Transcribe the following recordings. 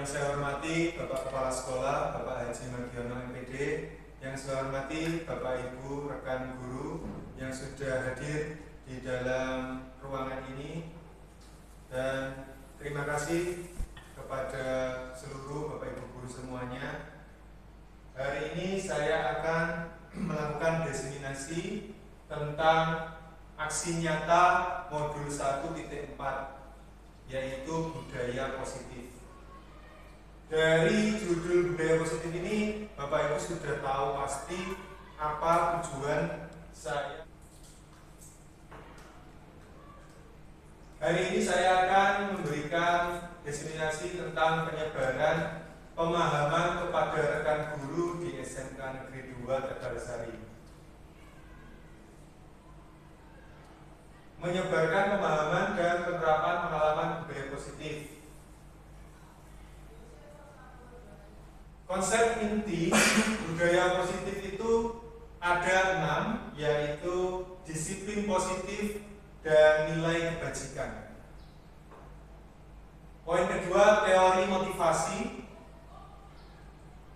Yang saya hormati Bapak Kepala Sekolah, Bapak Haji Magiono MPD, yang saya hormati Bapak Ibu rekan guru yang sudah hadir di dalam ruangan ini, dan terima kasih kepada seluruh Bapak Ibu guru semuanya. Hari ini saya akan melakukan diseminasi tentang aksi nyata modul 1.4, yaitu budaya positif. Dari judul budaya positif ini, Bapak Ibu sudah tahu pasti apa tujuan saya. Hari ini saya akan memberikan diseminasi tentang penyebaran pemahaman kepada rekan guru di SMK Negeri 2 Tegalsari. Menyebarkan pemahaman dan penerapan pengalaman budaya positif. Konsep inti budaya positif itu ada 6, yaitu disiplin positif dan nilai kebajikan. Poin kedua, teori motivasi.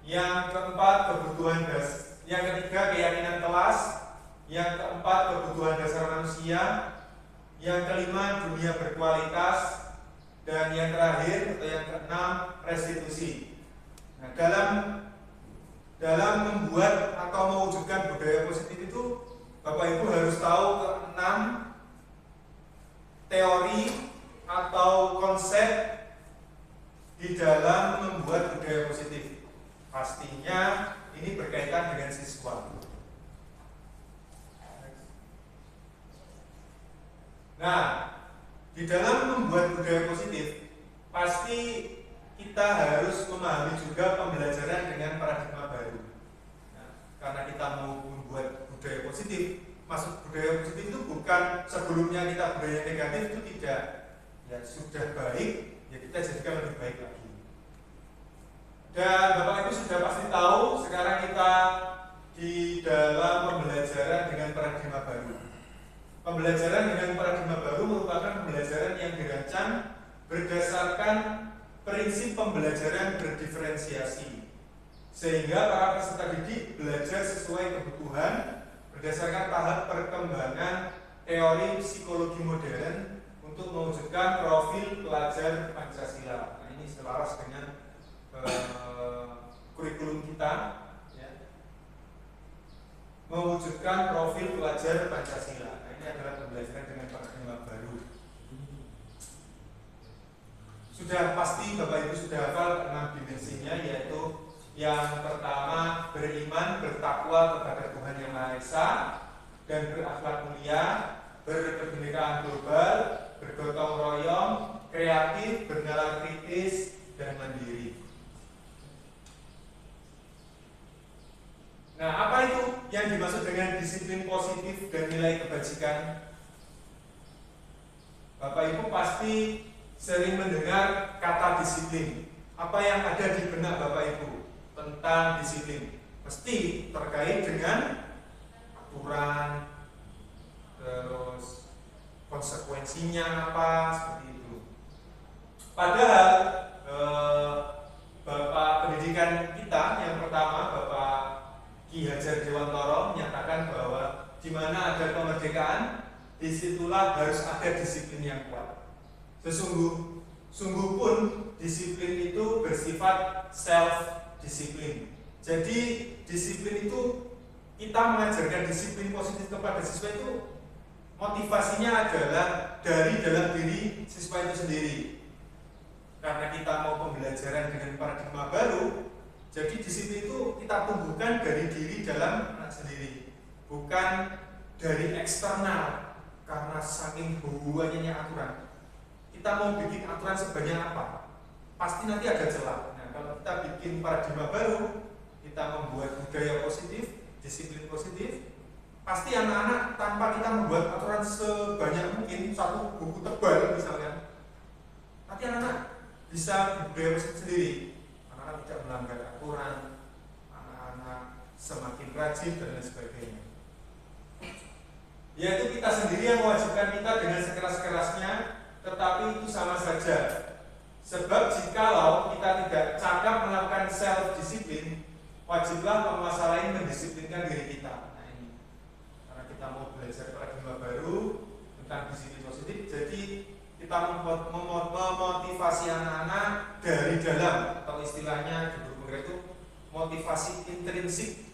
Yang keempat, kebutuhan dasar. Yang ketiga, keyakinan kelas. Yang keempat, kebutuhan dasar manusia. Yang kelima, dunia berkualitas. Dan yang terakhir atau yang keenam, restitusi. Nah, dalam membuat atau mewujudkan budaya positif itu, Bapak Ibu harus tahu ke-6 teori atau konsep di dalam membuat budaya positif. Pastinya ini berkaitan dengan siswa. Nah, di dalam membuat budaya positif, pasti kita harus memahami juga pembelajaran dengan paradigma baru. Nah, karena kita mau membuat budaya positif, maksud budaya positif itu bukan sebelumnya kita budaya negatif, itu tidak. Ya sudah baik, ya kita jadikan lebih baik lagi. Dan Bapak Ibu sudah pasti tahu sekarang kita di dalam pembelajaran dengan paradigma baru. Pembelajaran dengan paradigma baru merupakan pembelajaran yang dirancang berdasarkan prinsip pembelajaran berdiferensiasi, sehingga para peserta didik belajar sesuai kebutuhan berdasarkan tahap perkembangan teori psikologi modern untuk mewujudkan profil pelajar Pancasila. Nah, ini selaras dengan kurikulum kita, ya. Mewujudkan profil pelajar Pancasila. Nah, ini adalah pembelajaran dengan paradigma baru. Sudah pasti Bapak Ibu sudah hafal 6 dimensinya, yaitu yang pertama, beriman, bertakwa kepada Tuhan Yang Maha Esa dan berakhlak mulia, berkebinekaan global, bergotong royong, kreatif, bernalar kritis, dan mandiri. Nah, apa itu yang dimaksud dengan disiplin positif dan nilai kebajikan? Bapak Ibu pasti sering mendengar kata disiplin. Apa yang ada di benak Bapak Ibu tentang disiplin? Mesti terkait dengan aturan, terus konsekuensinya apa, seperti itu. Padahal Bapak pendidikan kita yang pertama, Bapak Ki Hajar Dewantoro, menyatakan bahwa di mana ada kemerdekaan, disitulah harus ada disiplin yang kuat. Sungguh pun disiplin itu bersifat self-disiplin. Jadi disiplin itu, kita mengajarkan disiplin positif kepada siswa itu motivasinya adalah dari dalam diri siswa itu sendiri. Karena kita mau pembelajaran dengan paradigma baru, jadi disiplin itu kita tumbuhkan dari diri dalam anak sendiri, bukan dari eksternal. Karena saking banyaknya aturan, kita mau bikin aturan sebanyak apa, pasti nanti ada celah. Nah, kalau kita bikin paradigma baru, kita membuat budaya positif, disiplin positif, pasti anak-anak tanpa kita membuat aturan sebanyak mungkin, satu buku tebal misalkan, nanti anak-anak bisa budaya positif sendiri. Anak-anak tidak melanggar aturan, anak-anak semakin rajin dan lain sebagainya. Yaitu kita sendiri yang mewajibkan kita dengan sekeras-kerasnya, tetapi itu sama saja. Sebab jikalau kita tidak self disiplin, wajiblah penguasa lain mendisiplinkan diri kita. Nah ini, karena kita mau belajar paradigma baru tentang disiplin positif, jadi kita memotivasi anak-anak dari dalam, atau istilahnya di guru penggerak itu motivasi intrinsik.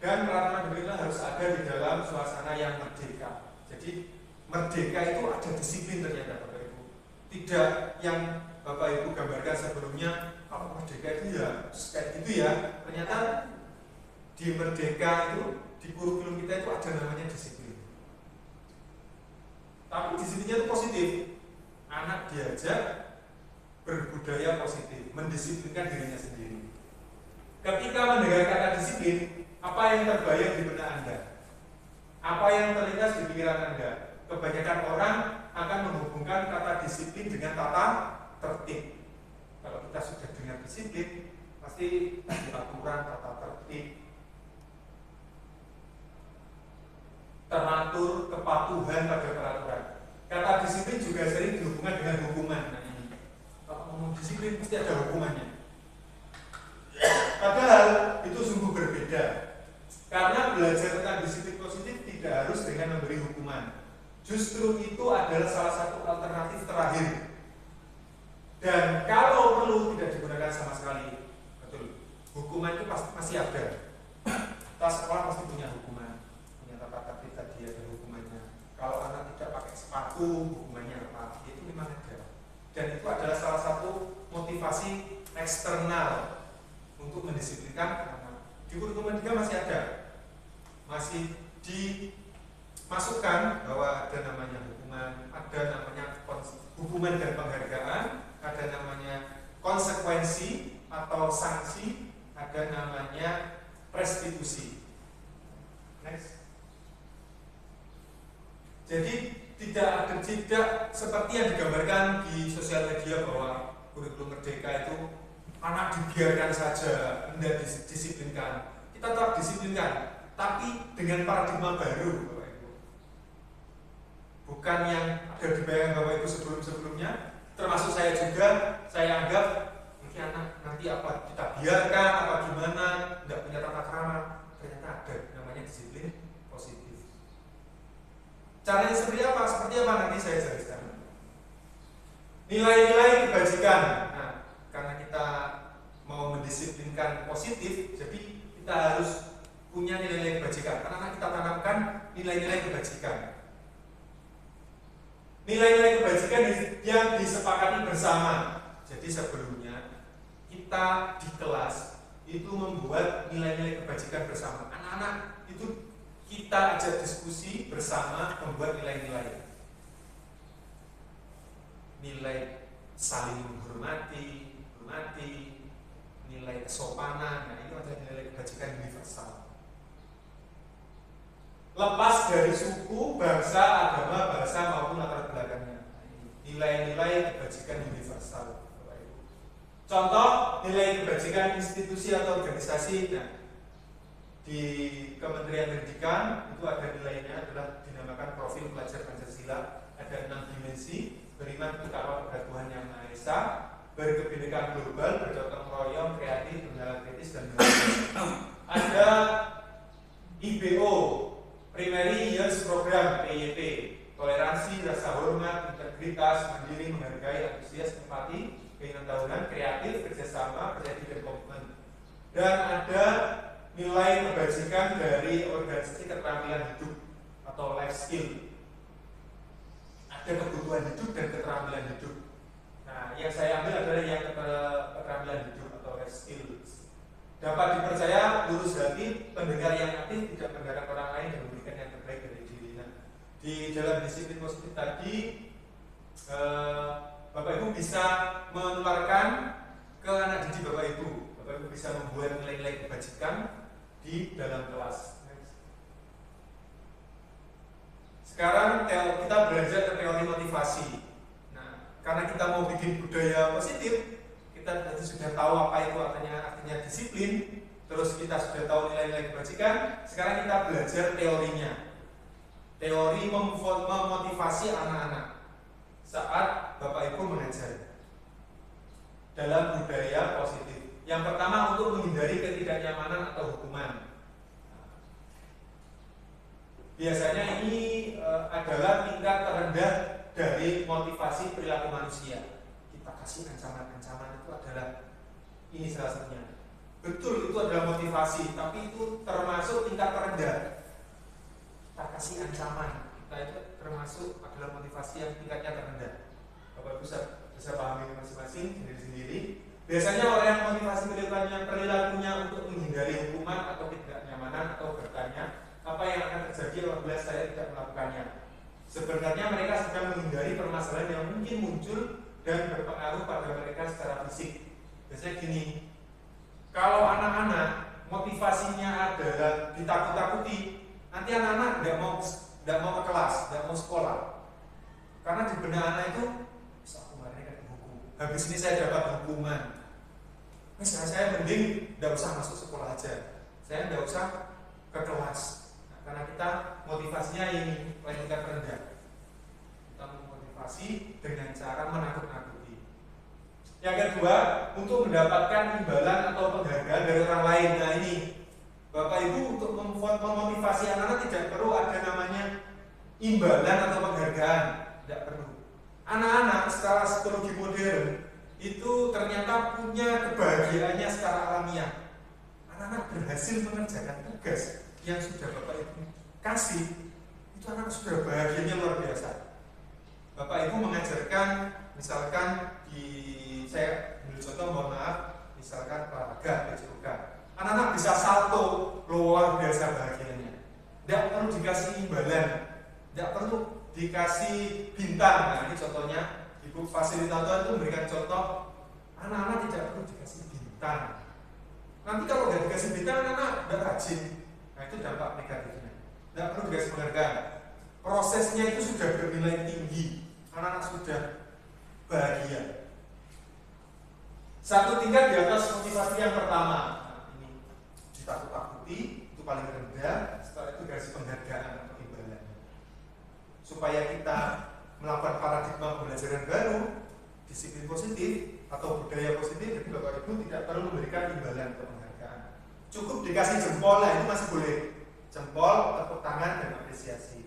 Dan peraturan demikian harus ada di dalam suasana yang merdeka. Jadi merdeka itu ada disiplin ternyata Bapak Ibu. Tidak yang Bapak Ibu gambarkan sebelumnya, kalau merdeka itu ya kayak gitu ya. Ternyata di merdeka itu, di kurikulum kita itu ada namanya disiplin. Tapi disiplinnya itu positif. Anak diajak berbudaya positif, mendisiplinkan dirinya sendiri. Ketika mendengar kata disiplin, apa yang terbayang di benak Anda? Apa yang terlintas di pikiran Anda? Kebanyakan orang akan menghubungkan kata disiplin dengan tata tertib. Kalau kita sudah dengar disiplin, pasti aturan, tata tertib, teratur, kepatuhan pada peraturan. Kata disiplin juga sering dihubungkan dengan hukuman. Nah ini, kalau ngomong disiplin pasti ada hukumannya. Padahal itu sungguh berbeda. Karena belajar tentang disiplin positif tidak harus dengan memberi hukuman. Justru itu adalah salah satu alternatif terakhir. Dan kalau perlu tidak digunakan sama sekali. Betul. Hukuman itu pasti masih ada. Kita sekolah pasti punya hukuman. Punya tata tertib tadi ada hukumannya. Kalau anak tidak pakai sepatu, hukumannya apa? Itu memang ada. Dan itu adalah salah satu motivasi eksternal untuk mendisiplinkan anak. Di kurikulum juga masih ada. Masih dimasukkan bahwa ada namanya hukuman, ada namanya hukuman dan penghargaan, ada namanya konsekuensi atau sanksi, ada namanya restitusi. Next. Jadi tidak seperti yang digambarkan di sosial media bahwa kurikulum merdeka itu anak dibiarkan saja, tidak disiplinkan. Kita tetap disiplinkan, tapi dengan paradigma baru, Bapak Ibu. Bukan yang ada di bayangan Bapak Ibu sebelum-sebelumnya. Termasuk saya juga, saya anggap ini anak nanti apa kita biarkan, apa gimana, tidak punya tata krama. Ternyata ada namanya disiplin positif. Caranya seperti apa? Nanti saya jelaskan. Nilai-nilai kebajikan. Nah, karena kita mau mendisiplinkan positif, jadi kita harus punya nilai-nilai kebajikan. Karena kita tanamkan nilai-nilai kebajikan. Nilai-nilai kebajikan yang disepakati bersama. Jadi sebelumnya kita di kelas itu membuat nilai-nilai kebajikan bersama. Anak-anak itu kita ajak diskusi bersama membuat nilai-nilai. Nilai saling menghormati, nilai kesopanan. Nah, itu adalah nilai kebajikan universal. Lepas dari suku, bangsa, agama, bahasa maupun latar belakangnya. Nilai-nilai kebajikan universal. Contoh nilai kebajikan institusi atau organisasi. Nah, di Kementerian Pendidikan itu ada nilainya adalah dinamakan profil pelajar Pancasila. Ada 6 dimensi: beriman kepada Tuhan Yang Maha Esa, berkebinekaan global, bergotong royong, kreatif, berjalan kritis, dan ada IBO, Primary Years Program (PYP), toleransi, rasa hormat, integritas, mandiri, menghargai, antusias, empati, keinginan tahunan, kreatif, kerjasama, percaya diri, dan komitmen. Dan ada nilai kebajikan dari organisasi keterampilan hidup atau life skill. Ada kebutuhan hidup dan keterampilan hidup. Nah, yang saya ambil adalah yang keterampilan hidup atau life skill. Dapat dipercaya, lurus hati, pendengar yang aktif, tidak mendengarkan orang lain, dan memberikan yang terbaik dari dirinya. Di dalam disiplin positif tadi, Bapak Ibu bisa menularkan ke anak didik Bapak Ibu. Bapak Ibu bisa membuat nilai-nilai kebajikan di dalam kelas. Sekarang kita belajar ke teori motivasi. Nah, karena kita mau bikin budaya positif, kita tadi sudah tahu apa itu artinya disiplin, terus kita sudah tahu nilai-nilai kebajikan. Sekarang kita belajar teorinya. Teori memotivasi anak-anak saat Bapak Ibu mengajar motivasi perilaku manusia. Kita kasih ancaman-ancaman itu adalah ini salah satunya. Betul, itu adalah motivasi, tapi itu termasuk tingkat terendah. Kita kasih ancaman, kita itu termasuk adalah motivasi yang tingkatnya terendah. Bapak bisa pahami masing-masing sendiri-sendiri. Biasanya orang yang motivasi perilakunya untuk menghindari hukuman atau ketidaknyamanan atau bertanya apa yang akan terjadi apabila saya tidak melakukannya. Sebenarnya mereka sedang menghindari permasalahan yang mungkin muncul dan berpengaruh pada mereka secara fisik. Biasanya gini, kalau anak-anak motivasinya adalah ditakut-takuti, nanti anak-anak tidak mau ke kelas, tidak mau sekolah. Karena di benak anak itu, bisa aku kemarin hukum. Habis ini saya dapat hukuman. Misalnya saya mending tidak usah masuk sekolah aja. Saya tidak usah ke kelas. Nah, karena kita motivasinya ini tingkat rendah. Kita memotivasi dengan cara menakut-nakuti. Yang kedua, untuk mendapatkan imbalan atau penghargaan dari orang lain. Nah ini, Bapak Ibu untuk memotivasi anak-anak tidak perlu ada namanya imbalan atau penghargaan, tidak perlu. Anak-anak secara psikologi modern itu ternyata punya kebahagiaannya secara alamiah. Anak-anak berhasil mengerjakan tugas yang sudah Bapak Ibu kasih, itu anak sudah bahagianya luar biasa. Bapak Ibu mengajarkan, misalkan saya ambil contoh, mohon maaf, misalkan olahraga, PJOK. Anak-anak bisa salto, luar biasa bahagianya. Tidak perlu dikasih imbalan, tidak perlu dikasih bintang. Nah ini contohnya, Ibu fasilitator itu memberikan contoh, anak-anak tidak perlu dikasih bintang. Nanti kalau nggak dikasih bintang, anak-anak tidak rajin. Nah itu dampak negatifnya. Tidak perlu dikasih penghargaan. Prosesnya itu sudah bernilai tinggi, anak-anak sudah bahagia. Satu tingkat di atas motivasi yang pertama. Nah, ini ditakut-takuti, itu paling rendah. Setelah itu dikasih penghargaan atau imbalan. Supaya kita melakukan paradigma pembelajaran baru, disiplin positif atau budaya positif, jadi Bapak Ibu tidak perlu memberikan imbalan atau penghargaan. Cukup dikasih jempol, lah itu masih boleh. Jempol, tepuk tangan, dan apresiasi.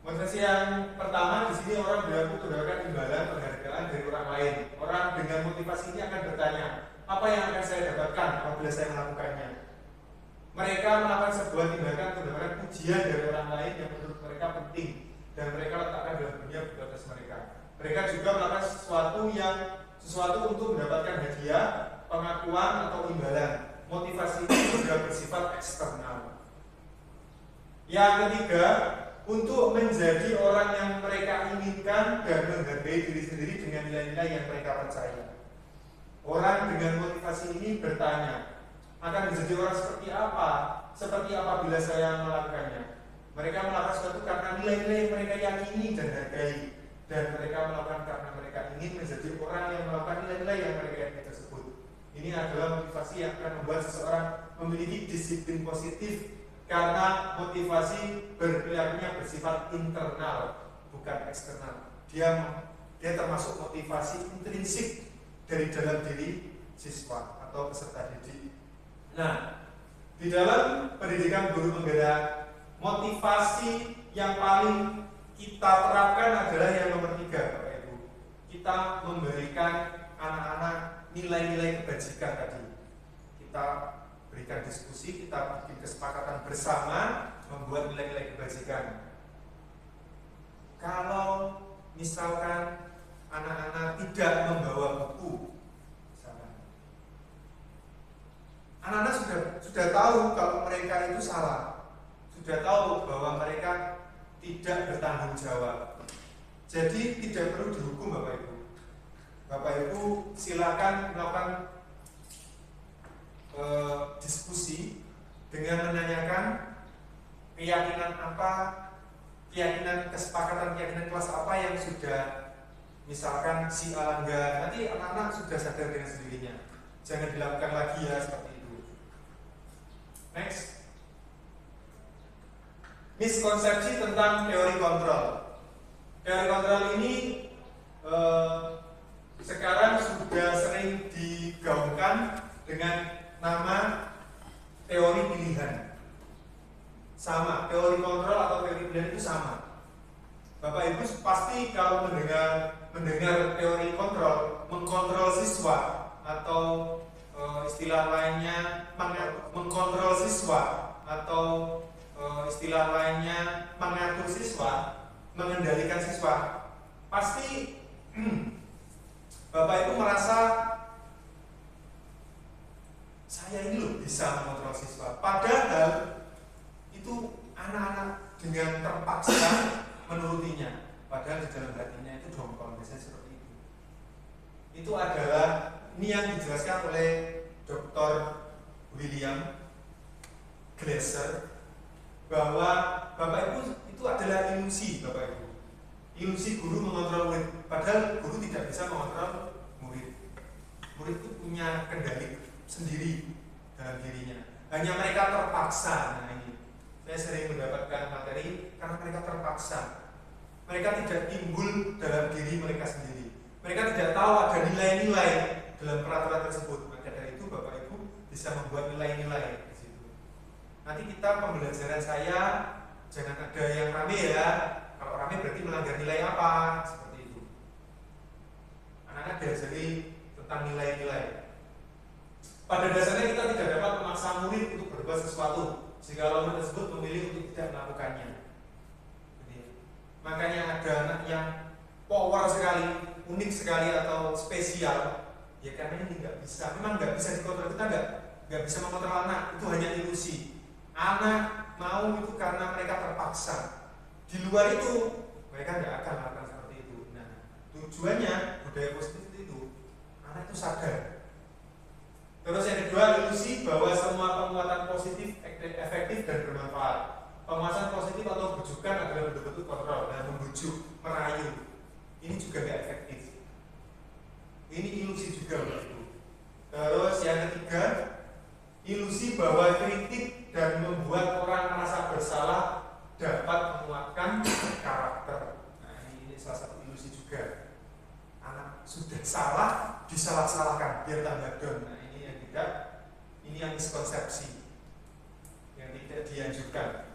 Motivasi yang pertama, di sini orang mendapatkan imbalan penghargaan dari orang lain. Orang dengan motivasi ini akan bertanya, apa yang akan saya dapatkan apabila saya melakukannya? Mereka melakukan sebuah tindakan untuk mendapatkan pujian dari orang lain yang menurut mereka penting dan mereka letakkan dalam dunia batas mereka. Mereka juga melakukan sesuatu untuk mendapatkan hadiah, pengakuan atau imbalan. Motivasi ini juga bersifat eksternal. Yang ketiga, untuk menjadi orang yang mereka inginkan dan menghargai diri sendiri dengan nilai-nilai yang mereka percaya. Orang dengan motivasi ini bertanya, akan menjadi orang seperti apa? Seperti apa bila saya melakukannya? Mereka melakukan sesuatu karena nilai-nilai yang mereka yakini dan hargai, dan mereka melakukan karena mereka ingin menjadi orang yang melakukan nilai-nilai yang mereka yakini tersebut. Ini adalah motivasi yang akan membuat seseorang memiliki disiplin positif. Karena motivasi berperilakunya bersifat internal, bukan eksternal. Dia termasuk motivasi intrinsik dari dalam diri siswa atau peserta didik. Nah, di dalam pendidikan guru penggerak, motivasi yang paling kita terapkan adalah yang nomor 3, Bapak Ibu. Kita memberikan anak-anak nilai-nilai kebajikan tadi. Kita berikan diskusi, kita bikin kesepakatan bersama membuat nilai-nilai kebajikan. Kalau misalkan anak-anak tidak membawa buku, misalkan, anak-anak sudah tahu kalau mereka itu salah, sudah tahu bahwa mereka tidak bertanggung jawab. Jadi tidak perlu dihukum, Bapak Ibu. Bapak Ibu silakan melakukan diskusi dengan menanyakan keyakinan kesepakatan keyakinan kelas apa yang sudah, misalkan si Alangga, nanti anak-anak sudah sadar dengan sendirinya. Jangan dilakukan lagi ya seperti itu. Next, miskonsepsi tentang teori kontrol. Teori kontrol ini sekarang sudah sering digaungkan dengan nama teori pilihan. Sama, teori kontrol atau teori pilihan itu sama. Bapak Ibu pasti kalau mendengar teori kontrol, mengkontrol siswa atau istilah lainnya mengkontrol siswa atau istilah lainnya mengatur siswa, mengendalikan siswa, pasti Bapak Ibu merasa saya ini loh bisa mengontrol siswa. Padahal itu anak-anak dengan terpaksa menurutinya. Padahal di dalam hatinya itu dongkol, biasanya seperti itu. Itu adalah ini yang dijelaskan oleh Dr. William Glasser bahwa Bapak Ibu itu adalah ilusi Bapak Ibu. Ilusi guru mengontrol murid, padahal guru tidak bisa mengontrol murid. Murid itu punya kendali sendiri dalam dirinya. Hanya mereka terpaksa. Nah ini, saya sering mendapatkan materi karena mereka terpaksa. Mereka tidak timbul dalam diri mereka sendiri. Mereka tidak tahu ada nilai-nilai dalam peraturan tersebut. Maka dari itu Bapak Ibu bisa membuat nilai-nilai di situ. Nanti kita pembelajaran saya jangan ada yang rame ya. Kalau rame berarti melanggar nilai apa? Seperti itu. Anak-anak diajari tentang nilai-nilai. Pada dasarnya kita tidak dapat memaksa murid untuk berbuat sesuatu jika murid tersebut memilih untuk tidak melakukannya. Makanya ada anak yang power sekali, unik sekali atau spesial, ya karena ini nggak bisa, memang nggak bisa dikontrol. Kita nggak bisa mengontrol anak, itu hanya ilusi. Anak mau itu karena mereka terpaksa. Di luar itu mereka nggak akan melakukan seperti itu. Nah, tujuannya budaya positif itu anak itu sadar. Terus yang kedua, ilusi bahwa semua penguatan positif efektif dan bermanfaat. Penguasaan positif atau bujukan adalah bentuk-bentuk kontrol dan membujuk, merayu. Ini juga nggak efektif. Ini ilusi juga begitu. Terus yang ketiga, ilusi bahwa kritik dan membuat orang merasa bersalah dapat menguatkan karakter. Nah ini salah satu ilusi juga. Anak sudah salah disalah-salahkan biar tambah down. Nah ini yang tidak, ini yang miskonsepsi yang tidak dianjurkan.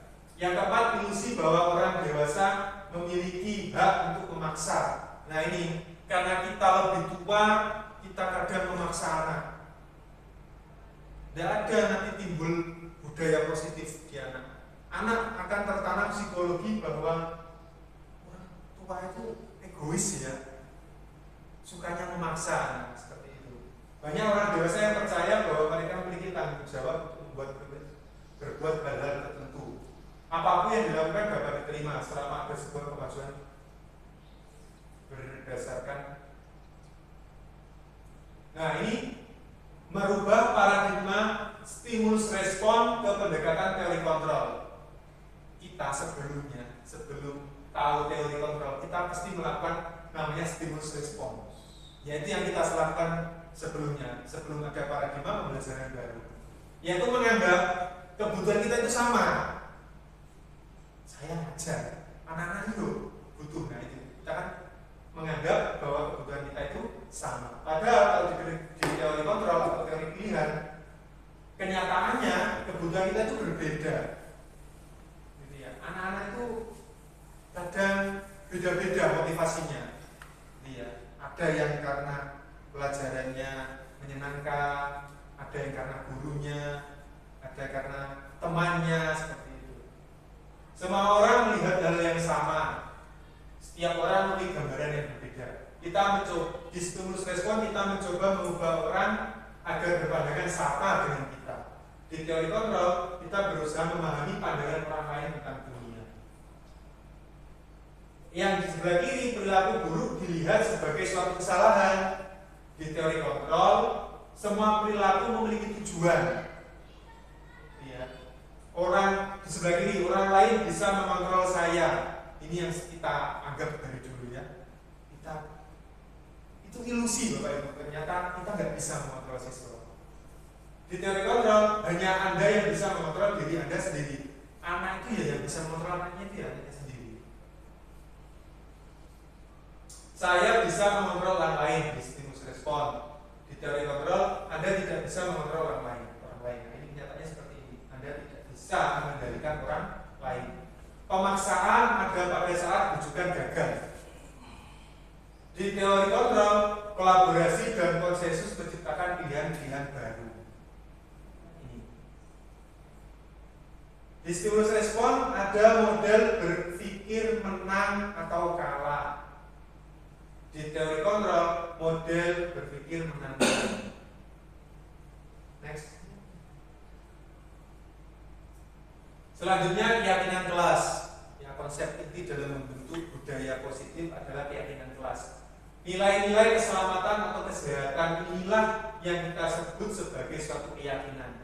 Yang keempat, ilusi bahwa orang dewasa memiliki hak untuk memaksa. Nah ini, karena kita lebih tua, kita kadang memaksa anak. Tidak ada nanti timbul budaya positif di anak. Anak akan tertanam psikologi bahwa orang tua itu egois ya, sukanya memaksa, nah, seperti itu. Banyak orang dewasa yang percaya bahwa mereka memiliki tanggung jawab untuk berbuat hal-hal tertentu. Apapun yang dilakukan dapat diterima selama ada sebuah kemajuan berdasarkan. Nah ini merubah paradigma stimulus respon ke pendekatan teori kontrol. Kita sebelum tahu teori kontrol, kita pasti melakukan namanya stimulus respon, yaitu yang kita lakukan sebelumnya, sebelum ada paradigma pembelajaran baru, yaitu menganggap kebutuhan kita itu sama. Saya ngajar, anak-anak itu butuh. Nah itu kita kan menganggap bahwa kebutuhan kita itu sama. Padahal kalau di teori kontrol atau teori pilihan, kenyataannya kebutuhan kita itu berbeda. Gitu ya. Anak-anak itu kadang beda-beda motivasinya. Gitu ya. Ada yang karena pelajarannya menyenangkan, ada yang karena gurunya, ada karena temannya, seperti itu. Semua orang melihat hal yang sama. Setiap orang memiliki gambaran yang berbeda. Kita mencoba di stimulus respon, kita mencoba mengubah orang agar berpandangan sama dengan kita. Di teori kontrol, kita berusaha memahami pandangan orang lain tentang dunia. Yang di sebelah kiri, perilaku buruk dilihat sebagai suatu kesalahan. Di teori kontrol, semua perilaku memiliki tujuan. Orang di sebelah kiri, orang lain bisa mengontrol saya. Ini yang kita anggap dari dulu ya. Itu ilusi Bapak Ibu. Ternyata kita nggak bisa mengontrol sesuatu. Di teori kontrol, hanya Anda yang bisa mengontrol diri Anda sendiri. Anak itu ya yang bisa mengontrol anaknya itu ya anaknya sendiri. Saya bisa mengontrol orang lain di stimulus respon. Di teori kontrol, Anda tidak bisa mengontrol orang lain. Nah, ini kenyataannya seperti ini. Anda tidak bisa mengendalikan orang lain. pemaksaan ada pada saat rujukan gagal. Di teori kontrol, kolaborasi dan konsensus menciptakan pilihan-pilihan baru. Di stimulus respon ada model berpikir menang atau kalah. Di teori kontrol, model berpikir menang. Next. Selanjutnya keyakinan kelas. Ya, konsep inti dalam membentuk budaya positif adalah keyakinan kelas. Nilai-nilai keselamatan atau kesehatan inilah yang kita sebut sebagai suatu keyakinan,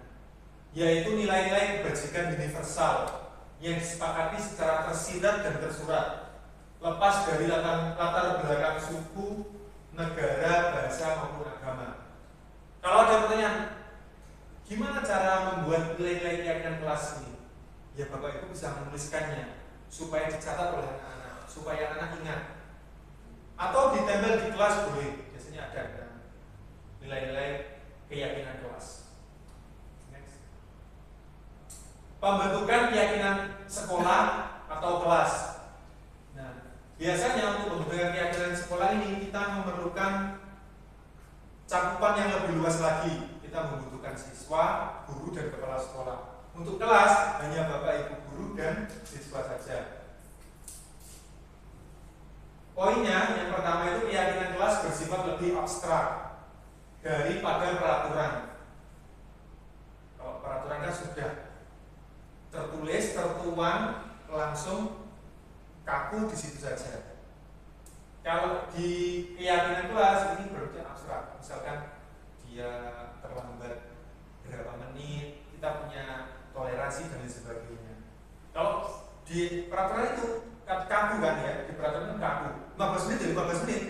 yaitu nilai-nilai kebajikan universal yang disepakati secara tersirat dan tersurat, lepas dari latar belakang suku, negara, bahasa maupun agama. Kalau ada pertanyaan, gimana cara membuat nilai-nilai keyakinan kelas ini? Ya Bapak Ibu bisa menuliskannya supaya dicatat oleh anak-anak, supaya anak ingat. Atau ditempel di kelas boleh, biasanya ada nilai-nilai keyakinan kelas. Next. Pembentukan keyakinan sekolah atau kelas. Nah, biasanya untuk pembentukan keyakinan sekolah ini kita memerlukan cakupan yang lebih luas lagi. Kita membutuhkan siswa, guru, dan kepala sekolah. Untuk kelas hanya Bapak Ibu guru dan siswa saja. Poinnya yang pertama itu keyakinan kelas bersifat lebih abstrak daripada peraturan. Kalau peraturan kan sudah tertulis, tertuang, langsung kaku di situ saja. Kalau di keyakinan kelas ini berarti abstrak. Misalkan dia terlambat berapa menit, kita punya toleransi dan sebagainya. Kalau di peraturan itu kaku kan ya, di peraturan itu kaku. 15 menit jadi 15 menit.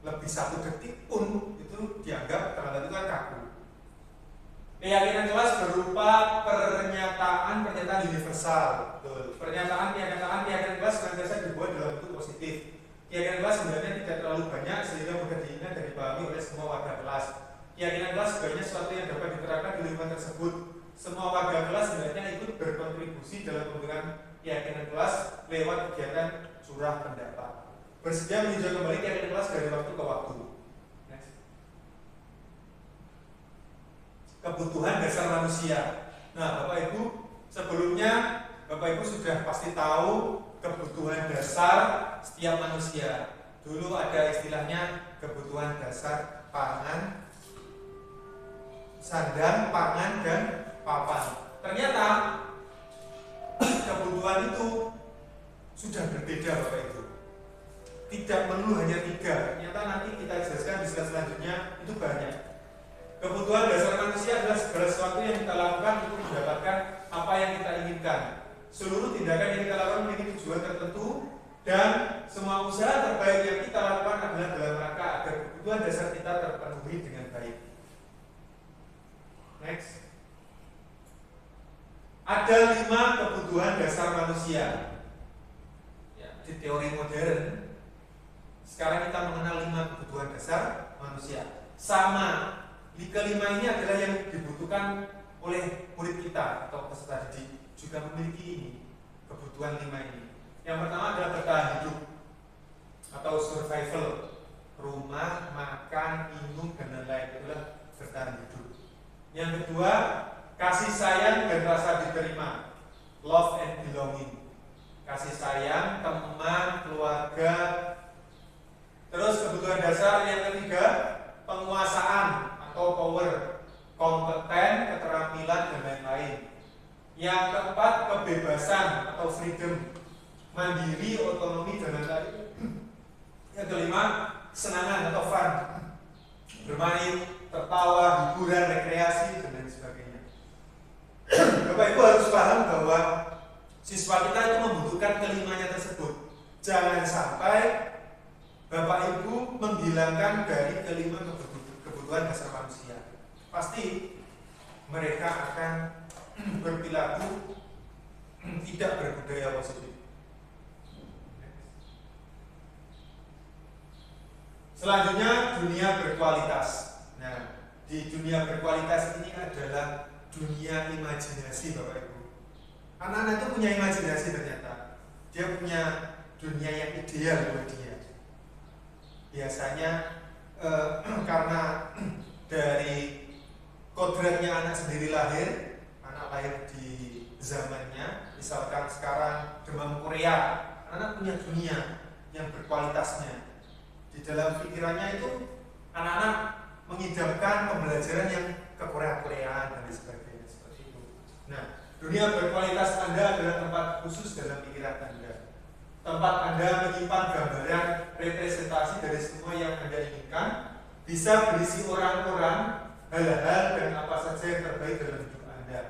Lebih 1 detik pun itu dianggap terlambat, itu kan kaku. Keyakinan kelas berupa pernyataan universal. Betul. Pernyataan keyakinan kelas senantiasa dibuat dalam bentuk positif. Keyakinan kelas sebenarnya tidak terlalu banyak sehingga mudah diingat dan dipahami oleh semua warga kelas. Keyakinan kelas sebenarnya sesuatu yang dapat diterapkan di lingkungan tersebut. Semua warga kelas sebenarnya ikut berkontribusi dalam pembentukan keyakinan kelas lewat kegiatan curah pendapat. Bersedia meninjau kembali keyakinan kelas dari waktu ke waktu. Next. Kebutuhan dasar manusia. Nah, Bapak Ibu, sebelumnya Bapak Ibu sudah pasti tahu kebutuhan dasar setiap manusia. Dulu ada istilahnya kebutuhan dasar pangan, sandang, pangan, dan papan. Ternyata kebutuhan itu sudah berbeda Bapak Ibu. Tidak melulu hanya 3. Ternyata nanti kita jelaskan di slide selanjutnya itu banyak. Kebutuhan dasar manusia adalah segala sesuatu yang kita lakukan untuk mendapatkan apa yang kita inginkan. Seluruh tindakan yang kita lakukan memiliki tujuan tertentu dan semua usaha terbaik yang kita lakukan adalah dalam rangka agar kebutuhan dasar kita terpenuhi dengan baik. Next. Ada 5 kebutuhan dasar manusia. Ya, di teori modern sekarang kita mengenal 5 kebutuhan dasar manusia. Sama, kelima ini adalah yang dibutuhkan oleh murid kita atau peserta didik juga memiliki ini, kebutuhan 5 ini. Yang pertama adalah bertahan hidup atau survival, rumah, makan, minum, dan lain-lain, itulah bertahan hidup. Yang kedua, kasih sayang dan rasa diterima, love and belonging. Kasih sayang, teman, keluarga. Terus kebutuhan dasar yang ketiga, penguasaan atau power, kompeten, keterampilan, dan lain-lain. Yang keempat, kebebasan atau freedom, mandiri, otonomi, dan lain-lain. Yang kelima, kesenangan atau fun, bermain, tertawa, hiburan, rekreasi, dan lain sebagainya. Bapak Ibu harus paham bahwa siswa kita itu membutuhkan kelimanya tersebut. Jangan sampai Bapak Ibu menghilangkan dari kelima kebutuhan dasar manusia. Pasti mereka akan berperilaku tidak berbudaya positif. Selanjutnya, dunia berkualitas. Nah, di dunia berkualitas ini adalah dunia imajinasi Bapak Ibu. Anak-anak itu punya imajinasi ternyata. Dia punya dunia yang ideal buat dia. Biasanya karena dari kodratnya anak sendiri lahir, anak lahir di zamannya, misalkan sekarang demam Korea, anak punya dunia yang berkualitasnya. Di dalam pikirannya itu anak-anak mengidamkan pembelajaran yang ke Korea-Koreaan dan sebagainya seperti itu. Nah, dunia berkualitas Anda adalah tempat khusus dalam pikiran Anda. Tempat Anda menyimpan gambaran representasi dari semua yang Anda inginkan, bisa berisi orang-orang, hal-hal dan apa saja yang terbaik dalam hidup Anda,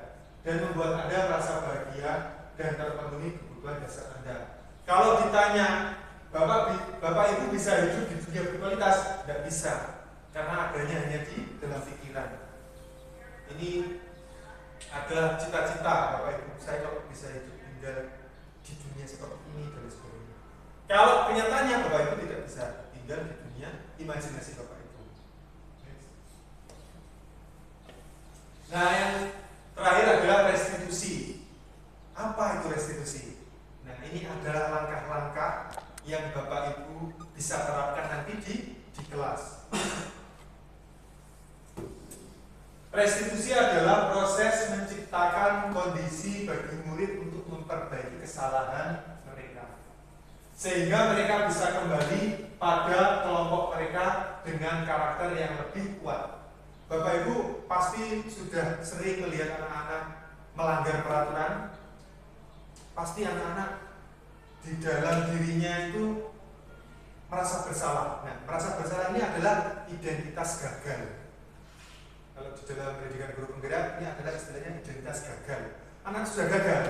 dan membuat Anda merasa bahagia dan terpenuhi kebutuhan dasar Anda. Kalau ditanya, Bapak Ibu bisa hidup di dunia berkualitas? Tidak bisa, karena adanya hanya di dalam pikiran. Ini adalah cita-cita Bapak Ibu. Saya kalau bisa hidup tinggal di dunia seperti ini dan sebagainya. Kalau kenyataannya Bapak Ibu tidak bisa tinggal di dunia imajinasi Bapak Ibu. Nah, yang terakhir adalah restitusi. Apa itu restitusi? Nah, ini adalah langkah-langkah yang Bapak Ibu bisa terapkan nanti di kelas. Restitusi adalah proses menciptakan kondisi bagi murid untuk memperbaiki kesalahan mereka, sehingga mereka bisa kembali pada kelompok mereka dengan karakter yang lebih kuat. Bapak Ibu pasti sudah sering melihat anak-anak melanggar peraturan. Pasti anak-anak di dalam dirinya itu merasa bersalah. Nah, merasa bersalah ini adalah identitas gagal. Kalau di dalam pendidikan guru penggerak, ini adalah istilahnya identitas gagal. Anak sudah gagal,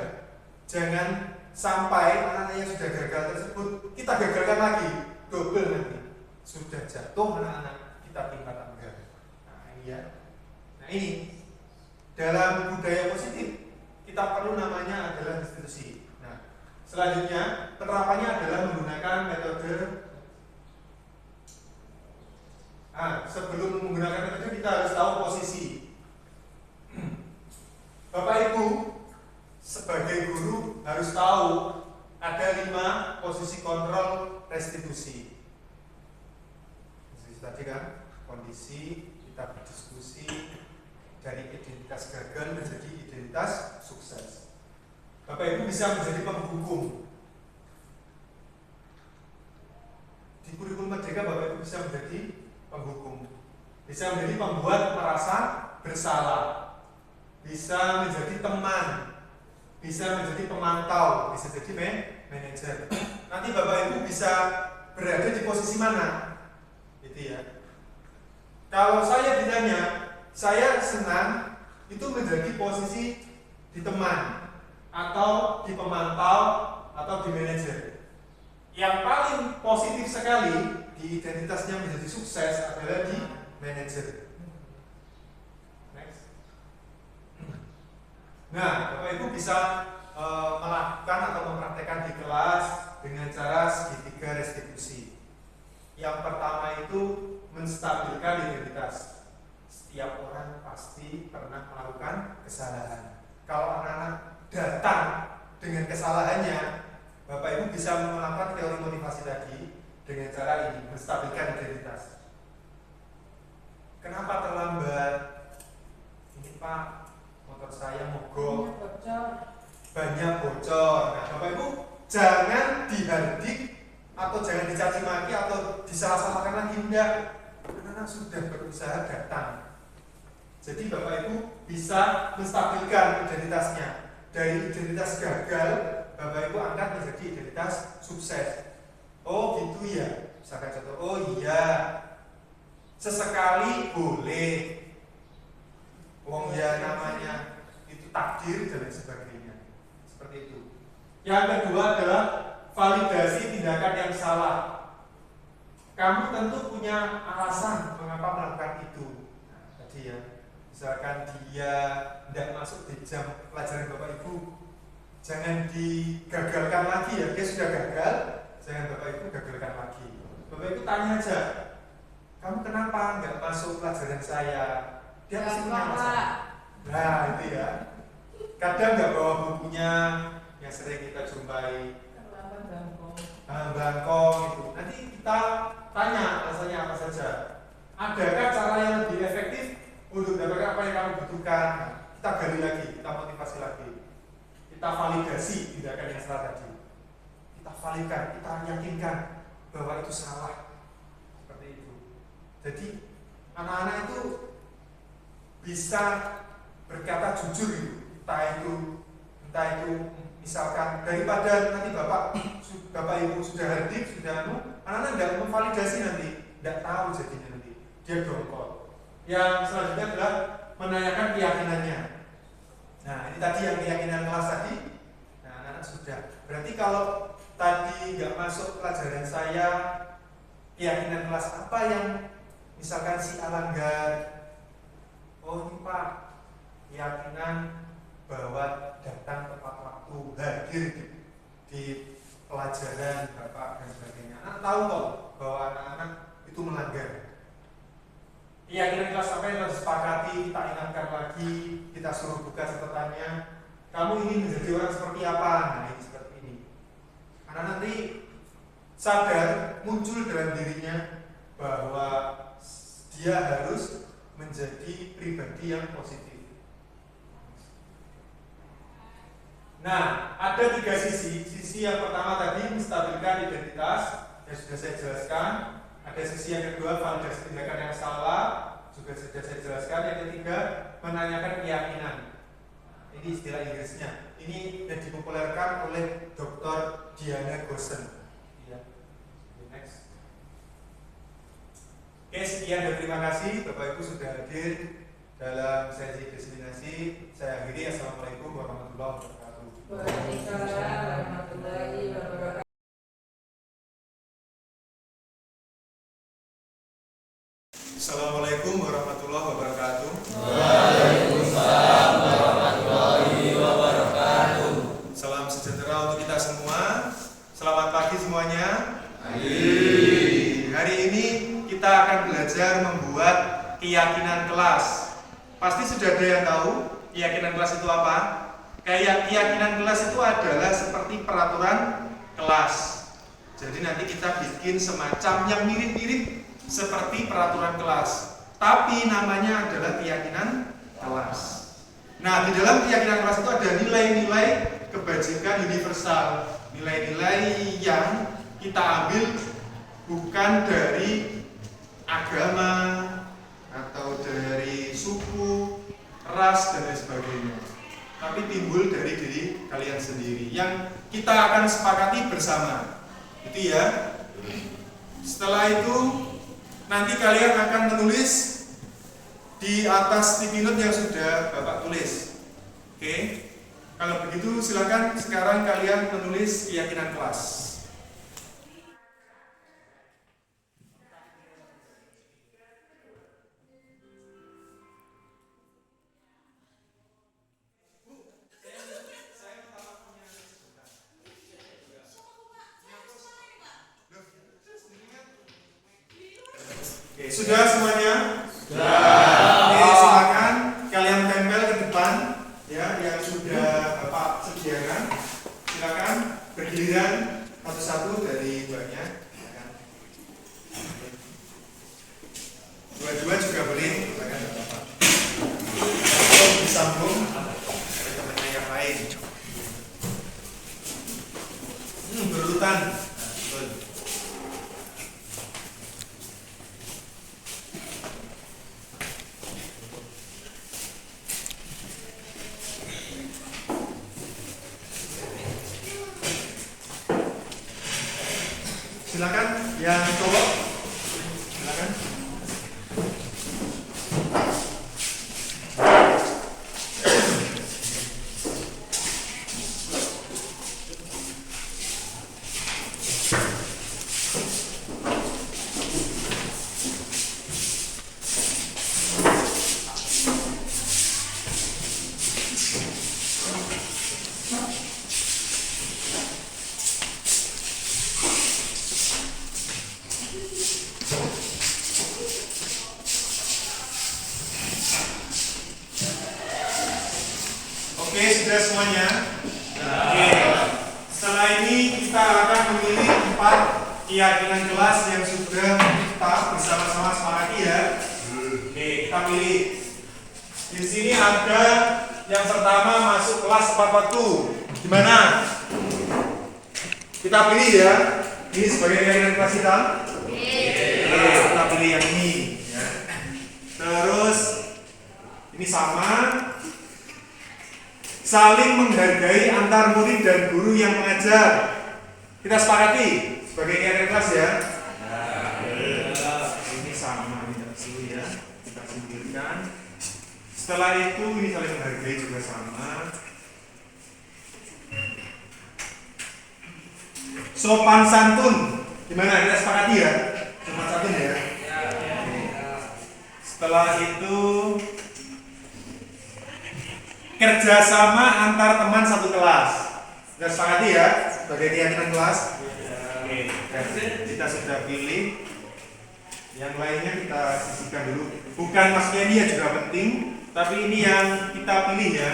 jangan sampai anak-anak yang sudah gagal tersebut kita gagalkan lagi, double nanti. Sudah jatuh anak-anak, kita timpa tangga. Nah ini ya. Nah ini dalam budaya positif kita perlu namanya adalah restitusi. Nah selanjutnya penerapannya adalah menggunakan metode. Sebelum menggunakan metode kita harus tahu posisi. Bapak Ibu sebagai guru harus tahu ada 5 posisi kontrol restitusi. Tadi kan kondisi, kita berdiskusi dari identitas gagal menjadi identitas sukses. Bapak Ibu bisa menjadi penghukum. Di kurikulum merdeka Bapak Ibu bisa menjadi penghukum, bisa menjadi pembuat merasa bersalah, bisa menjadi teman, bisa menjadi pemantau, bisa jadi manajer. Nanti Bapak Ibu bisa berada di posisi mana? Gitu ya. Kalau saya ditanya, saya senang itu menjadi posisi di teman, atau di pemantau, atau di manajer. Yang paling positif sekali di identitasnya menjadi sukses adalah di manajer. Next. Nah, Bapak Ibu bisa melakukan atau mempraktekkan di kelas dengan cara segitiga restitusi. Yang pertama itu menstabilkan identitas. Setiap orang pasti pernah melakukan kesalahan. Kalau anak-anak datang dengan kesalahannya, Bapak Ibu bisa melakukan teori motivasi tadi dengan cara ini, menstabilkan identitas. Kenapa terlambat? Ini Pak, motor saya mogok, banyak bocor. Nah, Bapak Ibu jangan dihardik atau jangan dicaci maki atau disalah-salahkan lagi, enggak. Anak-anak sudah berusaha datang. Jadi Bapak Ibu bisa menstabilkan identitasnya. Dari identitas gagal, Bapak Ibu angkat menjadi identitas sukses. Oh gitu ya. Misalkan contoh, oh iya, sesekali boleh. Wong ya namanya itu takdir dan lain sebagainya. Seperti itu. Yang kedua adalah validasi tindakan yang salah. Kamu tentu punya alasan mengapa melakukan itu. Nah, tadi ya, misalkan dia tidak masuk di jam pelajaran Bapak Ibu, jangan digagalkan lagi ya. Dia sudah gagal, jangan Bapak Ibu gagalkan lagi. Bapak Ibu tanya aja, kamu kenapa nggak masuk pelajaran saya? Dia pasti punya alasan. Nah itu ya. Kadang nggak bawa bukunya yang sering kita jumpai, belangkong itu. Nanti kita tanya alasannya apa saja. Adakah cara yang lebih efektif untuk mendapatkan apa yang kamu butuhkan? Kita gali lagi, kita motivasi lagi, kita validasi tindakan yang salah tadi. Kita validkan, kita yakinkan bahwa itu salah. Seperti itu. Jadi anak-anak itu bisa berkata jujur gitu. Entah itu misalkan daripada nanti bapak ibu sudah hadir sudah anak-anak tidak memvalidasi nanti, tidak tahu jadinya nanti dia dongkol. Yang selanjutnya adalah menanyakan keyakinannya. Nah ini tadi yang keyakinan kelas tadi. Nah anak-anak sudah. Berarti kalau tadi nggak masuk pelajaran saya, keyakinan kelas apa yang misalkan si Alanggar, oh ini Pak, keyakinan bahwa datang tepat waktu, hadir di pelajaran Bapak dan sebagainya. Anak tahu kok bahwa anak-anak itu melanggar. Keyakinan kelas apa yang harus sepakati, kita ingatkan lagi, kita suruh buka catatannya. Kamu ingin menjadi orang seperti apa? Nah ini seperti ini. Anak nanti sadar, muncul dalam dirinya bahwa dia harus menjadi pribadi yang positif. Nah, ada 3 sisi. Sisi yang pertama tadi menstabilkan identitas yang sudah saya jelaskan. Ada sisi yang kedua validasi tindakan yang salah, juga sudah saya jelaskan. Yang ketiga menanyakan keyakinan. Ini istilah Inggrisnya. Ini yang dipopulerkan oleh Dr. Diana Gosen. Ya. Next. Oke, sekian dan terima kasih Bapak Ibu sudah hadir dalam sesi diseminasi. Saya akhiri. Assalamualaikum warahmatullahi wabarakatuh. Waalaikumsalam warahmatullahi wabarakatuh. Assalamualaikum warahmatullahi wabarakatuh. Waalaikumsalam warahmatullahi wabarakatuh. Salam sejahtera untuk kita semua. Selamat pagi semuanya. Hari ini kita akan belajar membuat keyakinan kelas. Pasti sudah ada yang tahu keyakinan kelas itu apa? Keyakinan kelas itu adalah seperti peraturan kelas. Jadi nanti kita bikin semacam yang mirip-mirip seperti peraturan kelas, tapi namanya adalah keyakinan kelas. Nah, di dalam keyakinan kelas itu ada nilai-nilai kebajikan universal, nilai-nilai yang kita ambil bukan dari agama atau dari suku, ras dan lain sebagainya, tapi timbul dari diri kalian sendiri yang kita akan sepakati bersama. Itu ya. Setelah itu nanti kalian akan menulis di atas sticky note yang sudah Bapak tulis. Oke. Kalau begitu silakan sekarang kalian menulis keyakinan kelas. Oke, sudah semuanya? Sudah. Oke, silakan kalian tempel ke depan ya yang sudah Bapak sediakan. Silakan bergiliran satu-satu dari duanya. Silakan. Dua-dua juga boleh. Silakan Bapak. Atau disambung dari temannya yang lain. Berurutan. Betul. Silakan yang cowok. Silakan. sudah semuanya? Oke. Setelah ini kita akan memilih 4 keyakinan kelas yang sudah kita bersama-sama sepakati ya. Oke, kita pilih. Di sini ada yang pertama masuk kelas tepat waktu. Gimana? Kita pilih ya. Ini sebagai keyakinan kelas kita. Oke, kita pilih yang ini. Ya. Terus ini sama. Saling menghargai antar murid dan guru yang mengajar. Kita sepakati sebagai keyakinan kelas ya. Ini sama, ini tidak sulit ya. Kita simpulkan. Setelah itu ini saling menghargai juga sama. Sopan santun, gimana? Kita sepakati ya. Sopan santun ya. Setelah itu kerjasama antar teman satu kelas. Kita sepakati ya sebagai keyakinan kelas. Oke, kita sudah pilih. Yang lainnya kita sisihkan dulu. Bukan maksudnya ini ya juga penting, tapi ini yang kita pilih ya.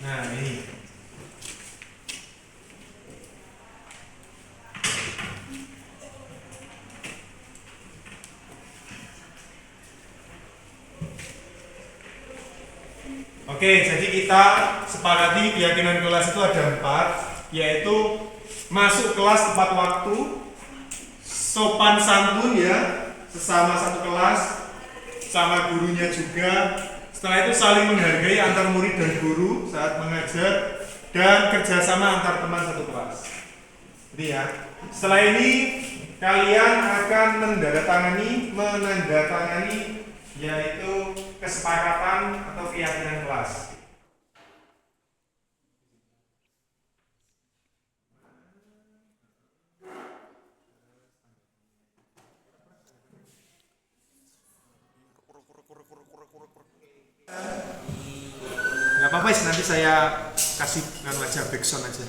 Nah ini oke, jadi kita sepakati keyakinan kelas itu ada 4, yaitu masuk kelas tepat waktu, sopan santun ya, sesama satu kelas, sama gurunya juga. Setelah itu saling menghargai antar murid dan guru saat mengajar, dan kerjasama antar teman satu kelas. Jadi ya, setelah ini kalian akan menandatangani yaitu kesepakatan atau keyakinan kelas. Nggak apa-apa sih, nanti saya kasih aja backsound aja.